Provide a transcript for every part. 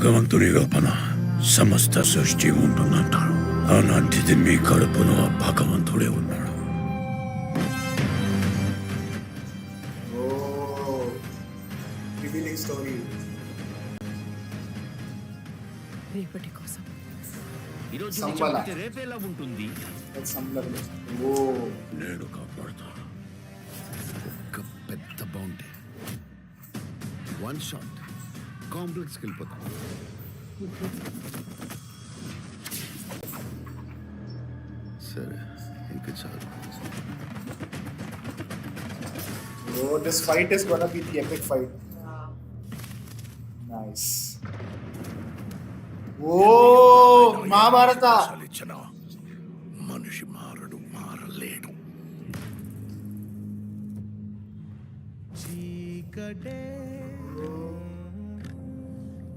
భగవంతుని లోపల సమస్త సృష్టి ఉంటుందంటారు. అలాంటిది మీ కడుపులో ఆ భగవంతుడే ఉన్నాడు. స్టోరీ రేపటి కోసం ఈరోజు సంబల. రేపేలా ఉంటుంది. నేను కాపాడుతా. ఒక పెద్ద బౌండరీ, వన్ షాట్ కాంప్లెక్స్కి వెళ్ళిపోతాం. సరే ఇంకా చాలు. Oh, this fight is gonna be the epic fight. Nice. Oh, Mahabharata. చలించిన మనిషి మారడు, మారలేడు. చీకటే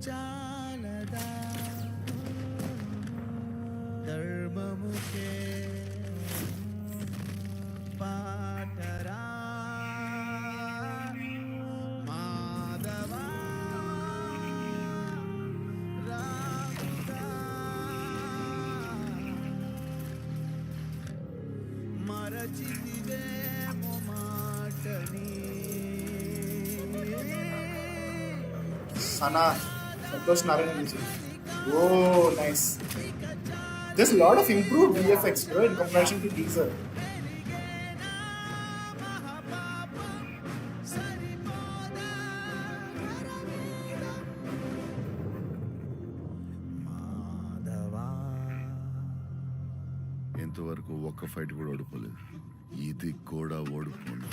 చాలదా ధర్మముకే పాటరా మాధవా రాముడా మరచితివేమో మాటని. Sana, Santosh Narayan music. Oh, nice. There's a lot of improved VFX, bro, in comparison to teaser. ఇంతవరకు ఒక్క ఫైట్ కూడా ఓడిపోలేదు. ఇది కూడా ఓడిపోను.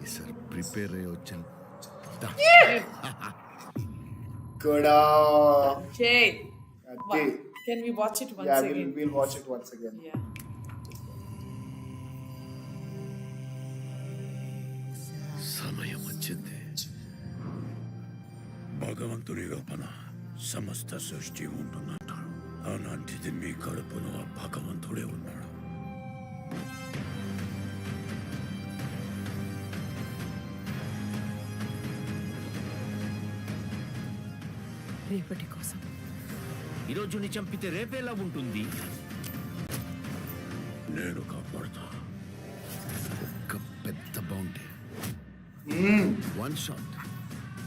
ఈసారి ప్రిపేర్ అయ్యి వచ్చాను. Good. Jay, Jay. can we watch it once Yeah, again? we'll watch it once again. Yeah. సమయం వచ్చింది. భగవంతుని లోపల సమస్త సృష్టి ఉంటుందంటారు. అలాంటిది మీ కడుపులో ఆ భగవంతుడే ఉన్నాడు. రేపటి కోసం ఈరోజు నీ చంపితే రేపేలా ఉంటుంది. నేను కాపాడుతా. ఒక పెద్ద బౌండరీ, వన్ షాట్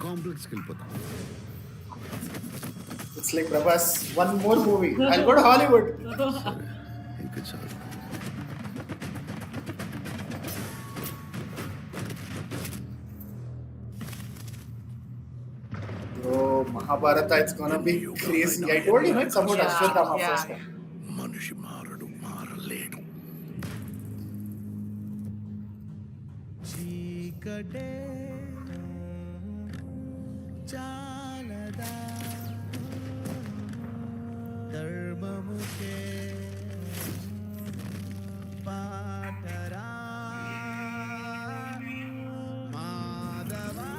కాంప్లెక్స్కి వెళ్ళిపోతాం. It's like Prabhas, one more movie. I'll go to Hollywood. సరే ఇంకా చాలు. Oh, Mahabharata, it's gonna be crazy. I told you, it's about Yeah, Ashwatthama yeah. first time. మనిషి మారడు, మారలేడు. చీకటే చాలదా ధర్మముకే పాటరా మాధవా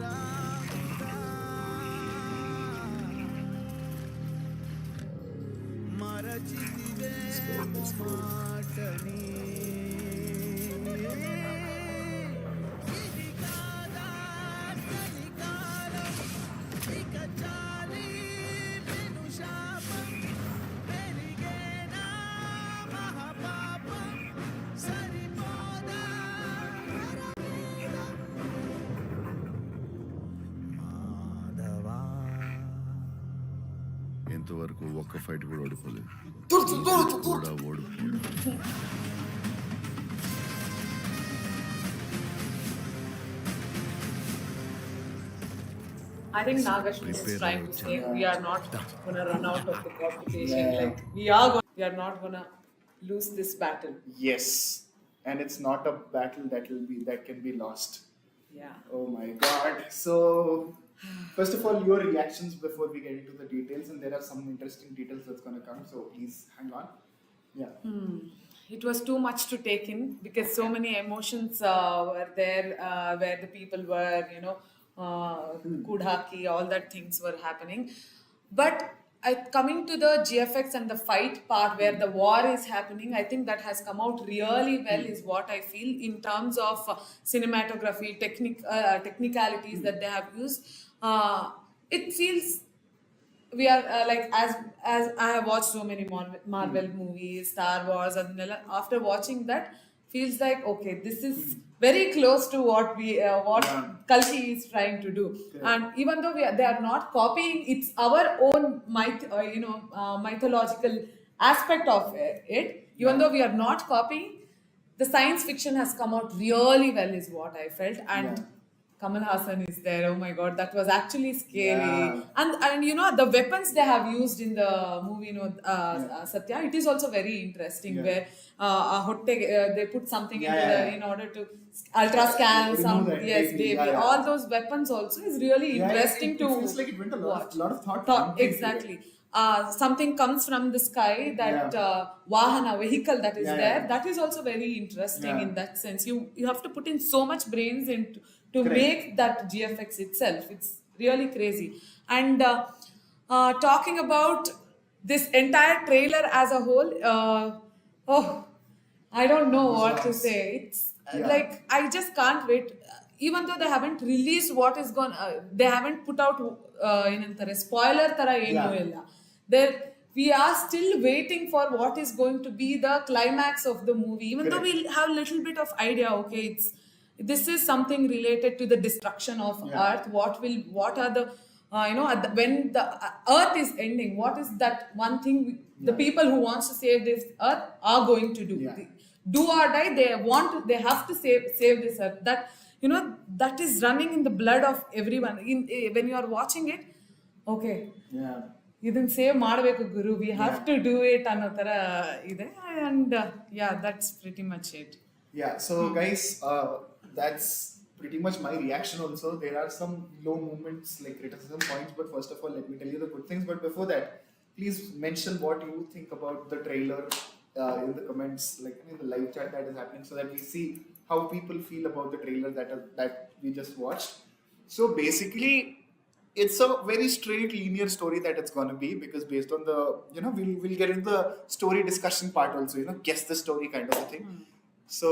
రాముడా మరచితివేమో మాటని. ఇది కాదా కలికాలం, ఇక చాలి విను శాపం. పెరిగేనా మహాపాపం, సరిపోదా మాధవా. ఇంతవరకు ఒక్క ఫైట్ కూడా ఓడిపోలేదు. కూడా ఓడిపోను. I think Nagashmi is Prepare trying to out. say we are not gonna run out of the competition. Like we are not gonna lose this battle. Yes, and it's not a battle that can be lost. Yeah. Oh my God! So, first of all, your reactions before we get into the details, and there are some interesting details that's gonna come. So please hang on. Yeah. It was too much to take in because so many emotions were there where the people were, Kudhaki, all that things were happening. But coming to the GFX and the fight part where the war is happening, I think that has come out really well, is what I feel in terms of cinematography, technicalities that they have used. It feels we are like as I have watched so many Marvel movies, Star Wars, and after watching that, feels like okay, this is very close to what what Yeah. Kalki is trying to do. And even though they are not copying, it's our own mythological aspect of it. Even though we are not copying, the science fiction has come out really well, is what I felt. And Yeah. Kamal Hassan is there. Oh my God, that was actually scary. Yeah. And you know the weapons they have used in the movie, Satya. It is also very interesting Yeah. where they put something Yeah, into yeah, the yeah. in order to ultra scan Remove some that yes baby. baby. Yeah, yeah. All those weapons also is really Yeah, interesting it to feels like it went a watch. lot of thought. Thought, into it. exactly. Something comes from the sky, that Yeah. Vahana vehicle that is Yeah, there. yeah. That is also very interesting Yeah. in that sense. You have to put in so much brains into to Correct. make that GFX itself. It's really crazy. And talking about this entire trailer as a whole, oh, I don't know what to Goosebumps. say. It's Yeah. like I just can't wait. Even though they haven't released what is going, they haven't put out ಏನಂತಾರೆ spoiler ತರ ಏನು Yeah. ಇಲ್ಲ. There we are still waiting for what is going to be the climax of the movie. Even though Correct. we have a little bit of idea, okay, this is something related to the destruction of Yeah. Earth. What are the when the Earth is ending, what is that one thing the Yeah. people who wants to save this Earth are going to do? Yeah. Do or die, they have to save this Earth. That that is running in the blood of everyone. When you are watching it, okay, Yeah. ಇದನ್ನ save ಮಾಡಬೇಕು ಗುರು, we have Yeah. To do it ಅನ್ನೋ ಥರ ಇದೆ. And yeah that's pretty much it. Yeah, so guys, that's pretty much my reaction also. There are some low moments, like criticism points, but first of all, let me tell you the good things. But before that, please mention what you think about the trailer in the comments, like in the live chat that is happening, so that we see how people feel about the trailer that we just watched. So basically, it's a very straight linear story that it's gonna be, because based on the we'll get into the story discussion part also, guess the story kind of a thing. So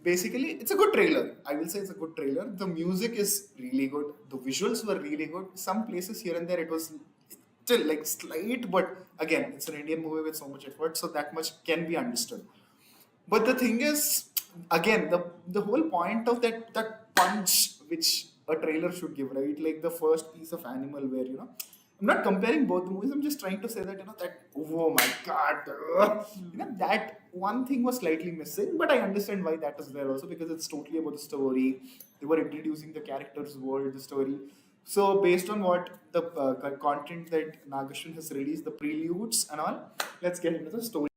basically it's a good trailer. I will say it's a good trailer. The music is really good, the visuals were really good. Some places here and there it was still like slight, but again, it's an Indian movie with so much effort, so that much can be understood. But the thing is, again, the whole point of that punch which a trailer should give, right? Like the first piece of Animal, where I'm not comparing both the movies. I'm just trying to say that that oh my god, that one thing was slightly missing. But I understand why that is there also, because it's totally about the story. They were introducing the characters' world, the story. So based on what the content that Nagashwin has released, the preludes and all, let's get into the story.